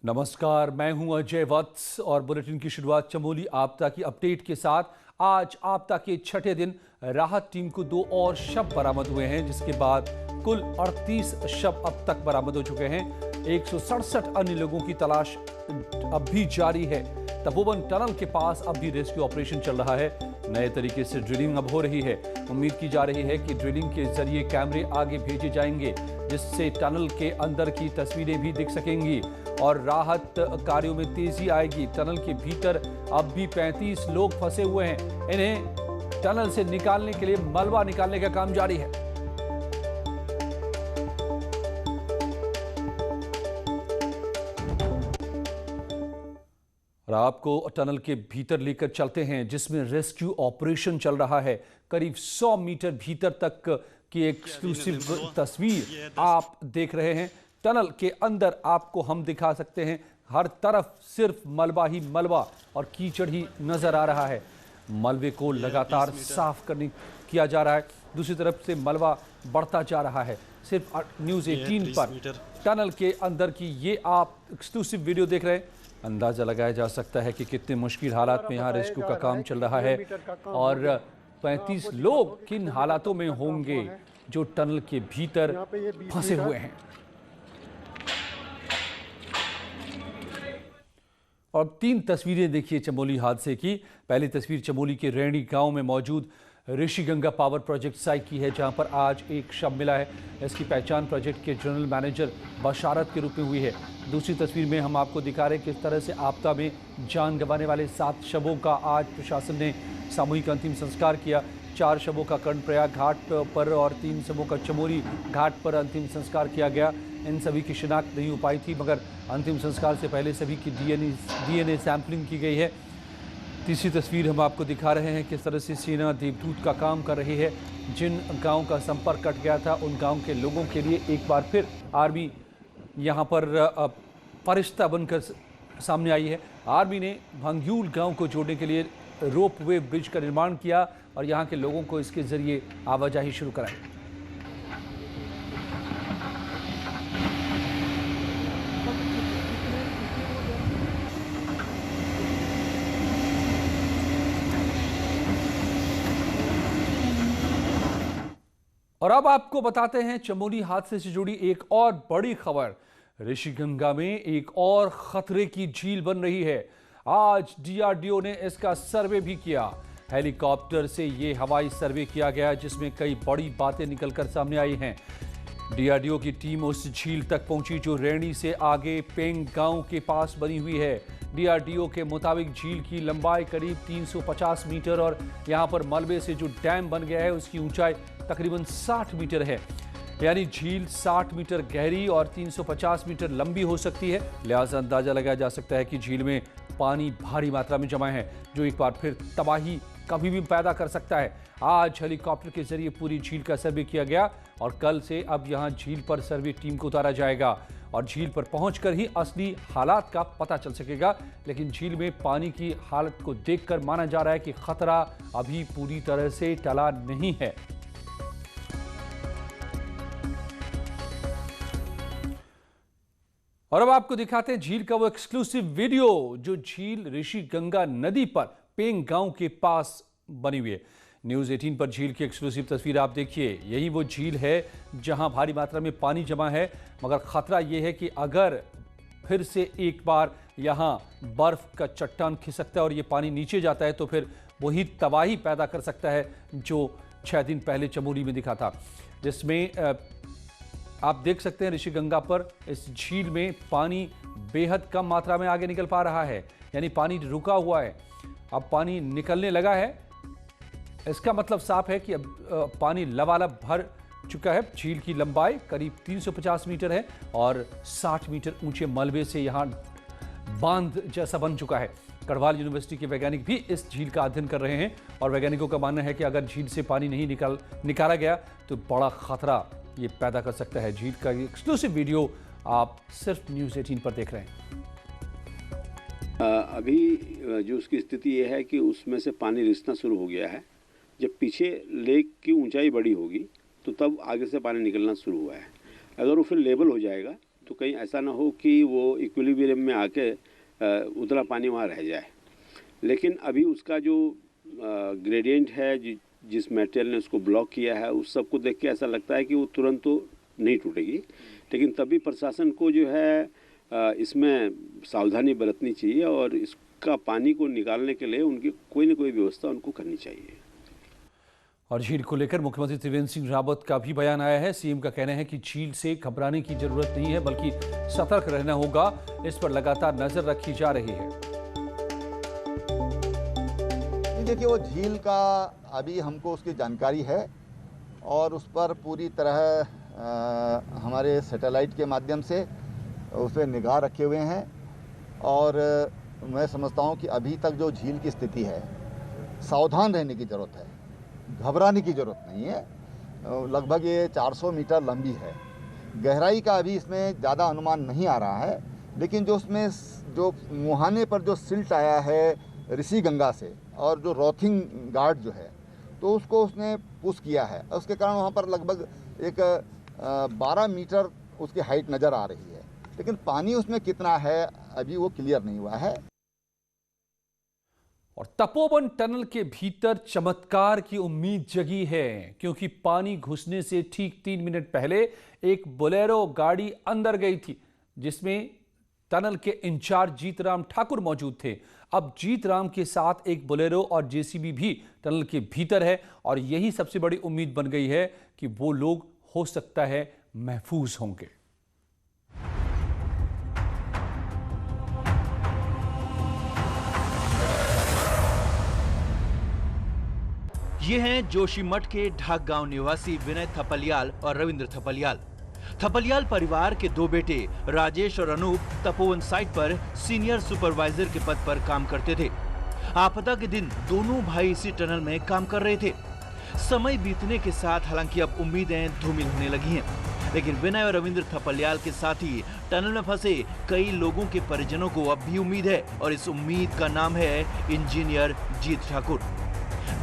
नमस्कार, मैं हूं अजय वत्स और बुलेटिन की शुरुआत चमोली आपदा की अपडेट के साथ। आज आपदा के छठे दिन राहत टीम को 2 और शव बरामद हुए हैं, जिसके बाद कुल 38 शव अब तक बरामद हो चुके हैं। 167 अन्य लोगों की तलाश अब भी जारी है। तपोवन टनल के पास अब भी रेस्क्यू ऑपरेशन चल रहा है। नए तरीके से ड्रिलिंग अब हो रही है। उम्मीद की जा रही है कि ड्रिलिंग के जरिए कैमरे आगे भेजे जाएंगे, जिससे टनल के अंदर की तस्वीरें भी दिख सकेंगी और राहत कार्यों में तेजी आएगी। टनल के भीतर अब भी 35 लोग फंसे हुए हैं। इन्हें टनल से निकालने के लिए मलबा निकालने का काम जारी है। और आपको टनल के भीतर लेकर चलते हैं, जिसमें रेस्क्यू ऑपरेशन चल रहा है। करीब 100 मीटर भीतर तक की एक्सक्लूसिव तस्वीर आप देख रहे हैं। टनल के अंदर आपको हम दिखा सकते हैं, हर तरफ सिर्फ मलबा ही मलबा और कीचड़ ही नजर आ रहा है। मलबे को लगातार साफ किया जा रहा है। दूसरी तरफ से मलबा बढ़ता जा रहा है। सिर्फ न्यूज़ 18 पर टनल के अंदर की ये आप एक्सक्लूसिव वीडियो देख रहे हैं। अंदाजा लगाया जा सकता है कि कितने मुश्किल हालात में यहाँ रेस्क्यू का काम चल रहा है और 35 लोग किन हालातों में होंगे जो टनल के भीतर फंसे हुए हैं। और 3 तस्वीरें देखिए चमोली हादसे की। पहली तस्वीर चमोली के रैणी गांव में मौजूद ऋषिगंगा पावर प्रोजेक्ट साइट की है, जहां पर आज एक शव मिला है। इसकी पहचान प्रोजेक्ट के जनरल मैनेजर बशारत के रूप में हुई है। दूसरी तस्वीर में हम आपको दिखा रहे हैं किस तरह से आपदा में जान गंवाने वाले 7 शवों का आज प्रशासन ने सामूहिक अंतिम संस्कार किया। 4 शवों का कर्णप्रयाग घाट पर और 3 शवों का चमोली घाट पर अंतिम संस्कार किया गया। इन सभी की शिनाख्त नहीं हो पाई थी, मगर अंतिम संस्कार से पहले सभी की डीएनए सैंपलिंग की गई है। तीसरी तस्वीर हम आपको दिखा रहे हैं किस तरह से सेना देवदूत का काम कर रही है। जिन गांव का संपर्क कट गया था, उन गांव के लोगों के लिए एक बार फिर आर्मी यहां पर फरिश्ता बनकर सामने आई है। आर्मी ने भंग्यूल गांव को जोड़ने के लिए रोपवे ब्रिज का निर्माण किया और यहां के लोगों को इसके जरिए आवाजाही शुरू कराई। और अब आपको बताते हैं चमोली हादसे से जुड़ी एक और बड़ी खबर। ऋषिगंगा में एक और खतरे की झील बन रही है। आज डीआरडीओ ने इसका सर्वे भी किया। हेलीकॉप्टर से ये हवाई सर्वे किया गया, जिसमें कई बड़ी बातें निकलकर सामने आई हैं। डीआरडीओ की टीम उस झील तक पहुंची जो रैणी से आगे पेंग गांव के पास बनी हुई है। डीआरडीओ के मुताबिक झील की लंबाई करीब 350 मीटर और यहां पर मलबे से जो डैम बन गया है उसकी ऊंचाई तकरीबन 60 मीटर है। यानी झील 60 मीटर गहरी और 350 मीटर लंबी हो सकती है। लिहाजा अंदाजा लगाया जा सकता है कि झील में पानी भारी मात्रा में जमा है, जो एक बार फिर तबाही कभी भी पैदा कर सकता है। आज हेलीकॉप्टर के जरिए पूरी झील का सर्वे किया गया और कल से अब यहां झील पर सर्वे टीम को उतारा जाएगा और झील पर पहुंचकर ही असली हालात का पता चल सकेगा। लेकिन झील में पानी की हालत को देखकर माना जा रहा है कि खतरा अभी पूरी तरह से टला नहीं है। और अब आपको दिखाते हैं झील का वो एक्सक्लूसिव वीडियो जो झील ऋषिगंगा नदी पर पेंग गांव के पास बनी हुई है। न्यूज़ 18 पर झील की एक्सक्लूसिव तस्वीर आप देखिए। यही वो झील है जहां भारी मात्रा में पानी जमा है, मगर खतरा यह है कि अगर फिर से एक बार यहां बर्फ का चट्टान खिसकता है और ये पानी नीचे जाता है, तो फिर वही तबाही पैदा कर सकता है जो 6 दिन पहले चमोली में दिखा था, जिसमें आप देख सकते हैं ऋषिगंगा पर इस झील में पानी बेहद कम मात्रा में आगे निकल पा रहा है। यानी पानी रुका हुआ है, अब पानी निकलने लगा है। इसका मतलब साफ है कि अब पानी लबालब भर चुका है। झील की लंबाई करीब 350 मीटर है और 60 मीटर ऊंचे मलबे से यहाँ बांध जैसा बन चुका है। गढ़वाल यूनिवर्सिटी के वैज्ञानिक भी इस झील का अध्ययन कर रहे हैं और वैज्ञानिकों का मानना है कि अगर झील से पानी नहीं निकाला गया तो बड़ा खतरा ये पैदा कर सकता है। झील का एक्सक्लूसिव वीडियो आप सिर्फ न्यूज़ 18 पर देख रहे हैं। अभी जो उसकी स्थिति ये है कि उसमें से पानी रिसना शुरू हो गया है। जब पीछे लेक की ऊंचाई बड़ी होगी तो तब आगे से पानी निकलना शुरू हुआ है। अगर वो फिर लेवल हो जाएगा तो कहीं ऐसा ना हो कि वो इक्विलिब्रियम में आके उतला पानी वहाँ रह जाए। लेकिन अभी उसका जो ग्रेडियंट है, जिस मटेरियल ने उसको ब्लॉक किया है, उस सब को देख के ऐसा लगता है कि वो तुरंत तो नहीं टूटेगी, लेकिन तभी प्रशासन को जो है इसमें सावधानी बरतनी चाहिए और इसका पानी को निकालने के लिए उनकी कोई न कोई व्यवस्था उनको करनी चाहिए। और झील को लेकर मुख्यमंत्री त्रिवेंद्र सिंह रावत का भी बयान आया है। सीएम का कहना है कि झील से घबराने की जरूरत नहीं है, बल्कि सतर्क रहना होगा। इस पर लगातार नजर रखी जा रही है। देखिए, वो झील का अभी हमको उसकी जानकारी है और उस पर पूरी तरह हमारे सैटेलाइट के माध्यम से उस पर निगाह रखे हुए हैं और मैं समझता हूँ कि अभी तक जो झील की स्थिति है, सावधान रहने की ज़रूरत है, घबराने की ज़रूरत नहीं है। लगभग ये 400 मीटर लंबी है। गहराई का अभी इसमें ज़्यादा अनुमान नहीं आ रहा है, लेकिन जो उसमें जो मुहाने पर जो सिल्ट आया है ऋषि गंगा से और जो रॉथिंग गार्ड जो है, तो उसको उसने पुश किया है। उसके कारण वहाँ पर लगभग एक 12 मीटर उसकी हाइट नज़र आ रही है, लेकिन पानी उसमें कितना है अभी वो क्लियर नहीं हुआ है। और तपोवन टनल के भीतर चमत्कार की उम्मीद जगी है, क्योंकि पानी घुसने से ठीक 3 मिनट पहले एक बोलेरो गाड़ी अंदर गई थी, जिसमें टनल के इंचार्ज जीतराम ठाकुर मौजूद थे। अब जीतराम के साथ एक बोलेरो और जेसीबी भी टनल के भीतर है और यही सबसे बड़ी उम्मीद बन गई है कि वो लोग हो सकता है महफूज होंगे। ये हैं जोशीमठ के ढाक गांव निवासी विनय थपलियाल और रविंद्र थपलियाल। थपलियाल परिवार के 2 बेटे राजेश और अनूप तपोवन साइट पर सीनियर सुपरवाइजर के पद पर काम करते थे। आपदा के दिन दोनों भाई इसी टनल में काम कर रहे थे। समय बीतने के साथ हालांकि अब उम्मीदें धूमिल होने लगी हैं, लेकिन विनय और रविंद्र थपलियाल के साथ ही टनल में फंसे कई लोगों के परिजनों को अब भी उम्मीद है और इस उम्मीद का नाम है इंजीनियर जीत ठाकुर।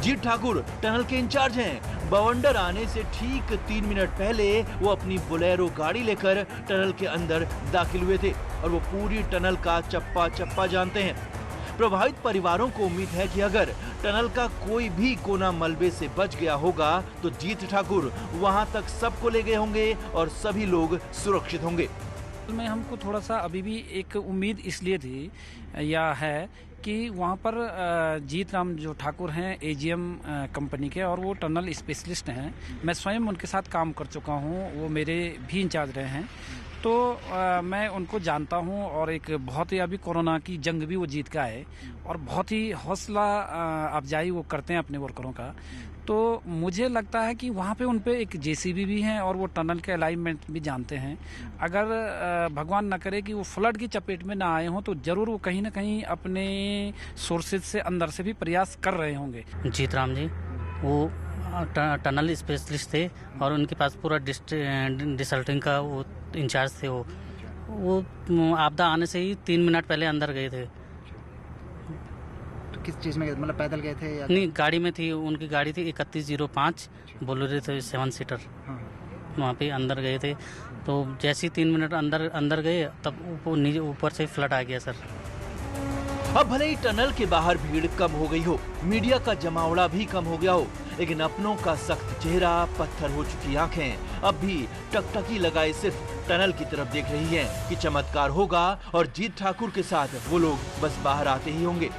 जीत ठाकुर टनल के इंचार्ज हैं। बवंडर आने से ठीक 3 मिनट पहले वो अपनी बोलेरो गाड़ी लेकर टनल के अंदर दाखिल हुए थे और वो पूरी टनल का चप्पा चप्पा जानते हैं। प्रभावित परिवारों को उम्मीद है कि अगर टनल का कोई भी कोना मलबे से बच गया होगा तो जीत ठाकुर वहां तक सबको ले गए होंगे और सभी लोग सुरक्षित होंगे। में हमको थोड़ा सा अभी भी एक उम्मीद इसलिए थी या है कि वहाँ पर जीतराम जो ठाकुर हैं एजीएम कंपनी के और वो टनल स्पेशलिस्ट हैं। मैं स्वयं उनके साथ काम कर चुका हूँ, वो मेरे भी इंचार्ज रहे हैं, तो मैं उनको जानता हूँ और एक बहुत ही अभी कोरोना की जंग भी वो जीत का है और बहुत ही हौसला अफजाई वो करते हैं अपने वर्करों का। तो मुझे लगता है कि वहाँ पे उन पे एक जेसीबी भी हैं और वो टनल के अलाइनमेंट भी जानते हैं। अगर भगवान न करे कि वो फ्लड की चपेट में ना आए हों तो ज़रूर वो कहीं ना कहीं अपने सोर्सेज से अंदर से भी प्रयास कर रहे होंगे। जीतराम जी वो टनल स्पेशलिस्ट थे और उनके पास पूरा डिसल्टिंग का वो इंचार्ज थे। वो आपदा आने से ही 3 मिनट पहले अंदर गए थे। किस चीज़ में, मतलब पैदल गए थे या नहीं, गाड़ी में थी। उनकी गाड़ी थी 3105 बोलेरो थे 7 सीटर। वहाँ पे अंदर गए थे, तो जैसे ही 3 मिनट अंदर गए तब ऊपर से फ्लड आ गया सर। अब भले ही टनल के बाहर भीड़ कम हो गई हो, मीडिया का जमावड़ा भी कम हो गया हो, लेकिन अपनों का सख्त चेहरा, पत्थर हो चुकी आंखें अब भी टकटकी लगाए सिर्फ टनल की तरफ देख रही हैं कि चमत्कार होगा और जीत ठाकुर के साथ वो लोग बस बाहर आते ही होंगे।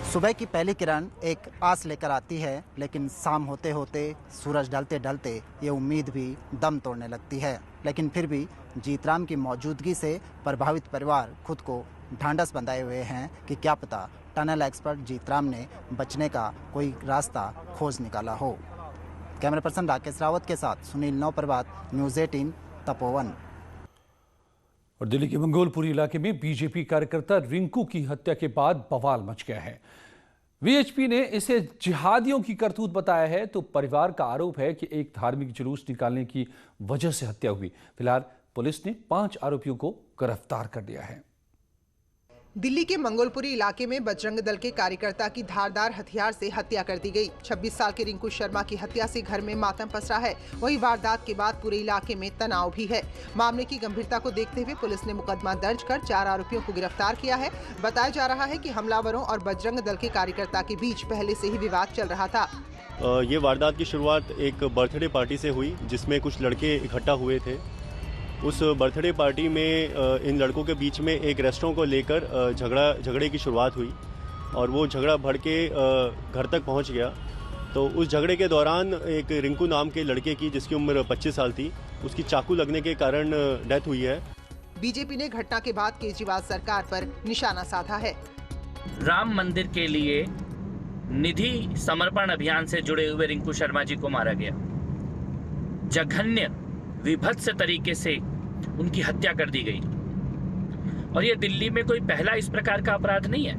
सुबह की पहली किरण एक आस लेकर आती है, लेकिन शाम होते होते, सूरज ढलते ढलते ये उम्मीद भी दम तोड़ने लगती है। लेकिन फिर भी जीतराम की मौजूदगी से प्रभावित परिवार खुद को ढांढस बंधाए हुए हैं कि क्या पता टनल एक्सपर्ट जीतराम ने बचने का कोई रास्ता खोज निकाला हो। कैमरा पर्सन राकेश रावत के साथ सुनील नौप्रभात, न्यूज़ 18 तपोवन। और दिल्ली के मंगोलपुरी इलाके में बीजेपी कार्यकर्ता रिंकू की हत्या के बाद बवाल मच गया है। वीएचपी ने इसे जिहादियों की करतूत बताया है, तो परिवार का आरोप है कि एक धार्मिक जुलूस निकालने की वजह से हत्या हुई। फिलहाल पुलिस ने 5 आरोपियों को गिरफ्तार कर लिया है। दिल्ली के मंगोलपुरी इलाके में बजरंग दल के कार्यकर्ता की धारदार हथियार से हत्या कर दी गई। 26 साल के रिंकू शर्मा की हत्या से घर में मातम पसरा है। वहीं वारदात के बाद पूरे इलाके में तनाव भी है। मामले की गंभीरता को देखते हुए पुलिस ने मुकदमा दर्ज कर 4 आरोपियों को गिरफ्तार किया है। बताया जा रहा है कि हमलावरों और बजरंग दल के कार्यकर्ता के बीच पहले से ही विवाद चल रहा था। ये वारदात की शुरुआत एक बर्थडे पार्टी से हुई, जिसमें कुछ लड़के इकट्ठा हुए थे। उस बर्थडे पार्टी में इन लड़कों के बीच में एक रेस्टोरेंट को लेकर झगड़े की शुरुआत हुई और वो झगड़ा बढ़ के घर तक पहुंच गया। तो उस झगड़े के दौरान एक रिंकू नाम के लड़के की, जिसकी उम्र 25 साल थी, उसकी चाकू लगने के कारण डेथ हुई है। बीजेपी ने घटना के बाद केजरीवाल सरकार पर निशाना साधा है। राम मंदिर के लिए निधि समर्पण अभियान से जुड़े हुए रिंकू शर्मा जी को मारा गया। जघन्य विभत्स तरीके से उनकी हत्या कर दी गई और ये दिल्ली में कोई पहला इस प्रकार का अपराध नहीं है।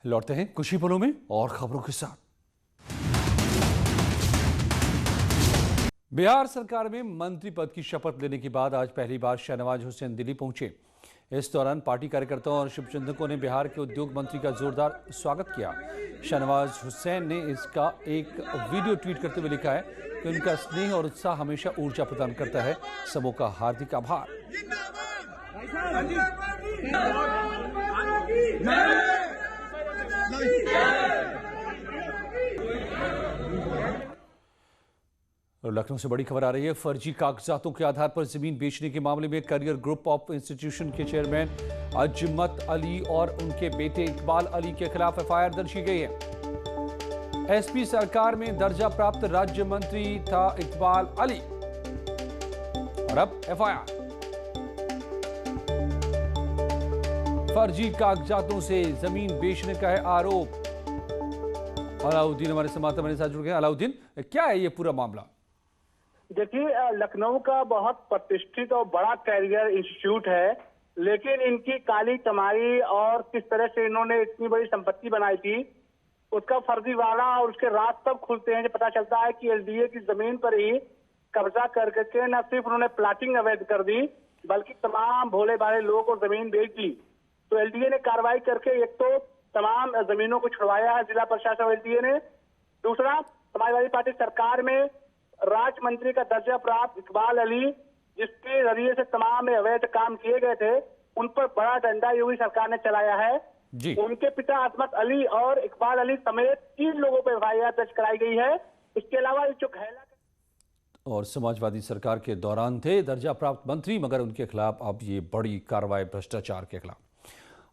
लौटते हैं कुछ ही पलों में और खबरों के साथ। बिहार सरकार में मंत्री पद की शपथ लेने के बाद आज पहली बार शहनवाज हुसैन दिल्ली पहुंचे। इस दौरान पार्टी कार्यकर्ताओं और शुभचिंतकों ने बिहार के उद्योग मंत्री का जोरदार स्वागत किया। शहनवाज हुसैन ने इसका एक वीडियो ट्वीट करते हुए लिखा है कि उनका स्नेह और उत्साह हमेशा ऊर्जा प्रदान करता है। सबों का हार्दिक आभार। और लखनऊ से बड़ी खबर आ रही है। फर्जी कागजातों के आधार पर जमीन बेचने के मामले में करियर ग्रुप ऑफ इंस्टीट्यूशन के चेयरमैन अजमत अली और उनके बेटे इकबाल अली के खिलाफ एफआईआर दर्ज की गई है। एसपी सरकार में दर्जा प्राप्त राज्य मंत्री था इकबाल अली और अब एफआईआर। फर्जी कागजातों से जमीन बेचने का है आरोप। अलाउद्दीन हमारे संवाददाता मेरे साथ जुड़ गए। अलाउद्दीन, क्या है ये पूरा मामला? देखिए, लखनऊ का बहुत प्रतिष्ठित और बड़ा कैरियर इंस्टीट्यूट है, लेकिन इनकी काली कमाई और किस तरह से इन्होंने इतनी बड़ी संपत्ति बनाई थी, उसका फर्जीवाड़ा और उसके राज तब खुलते हैं जब पता चलता है कि एलडीए की जमीन पर ही कब्जा करके न सिर्फ उन्होंने प्लाटिंग अवैध कर दी, बल्कि तमाम भोले भाले लोगों को जमीन बेच दी। तो एलडीए ने कार्रवाई करके एक तो तमाम जमीनों को छुड़वाया है जिला प्रशासन और एलडीए ने। दूसरा, समाजवादी पार्टी सरकार में राज्य मंत्री का दर्जा प्राप्त इकबाल अली, जिसके जरिए से तमाम अवैध काम किए गए थे, उन पर बड़ा डंडा योगी सरकार ने चलाया है जी। उनके पिता अजमत अली और इकबाल अली समेत 3 लोगों पर एफआईआर दर्ज कराई गई है। इसके अलावा जो घैला और समाजवादी सरकार के दौरान थे दर्जा प्राप्त मंत्री, मगर उनके खिलाफ अब ये बड़ी कार्रवाई भ्रष्टाचार के खिलाफ।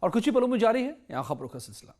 और कुछ ही पलों में जारी है यहाँ खबरों का सिलसिला।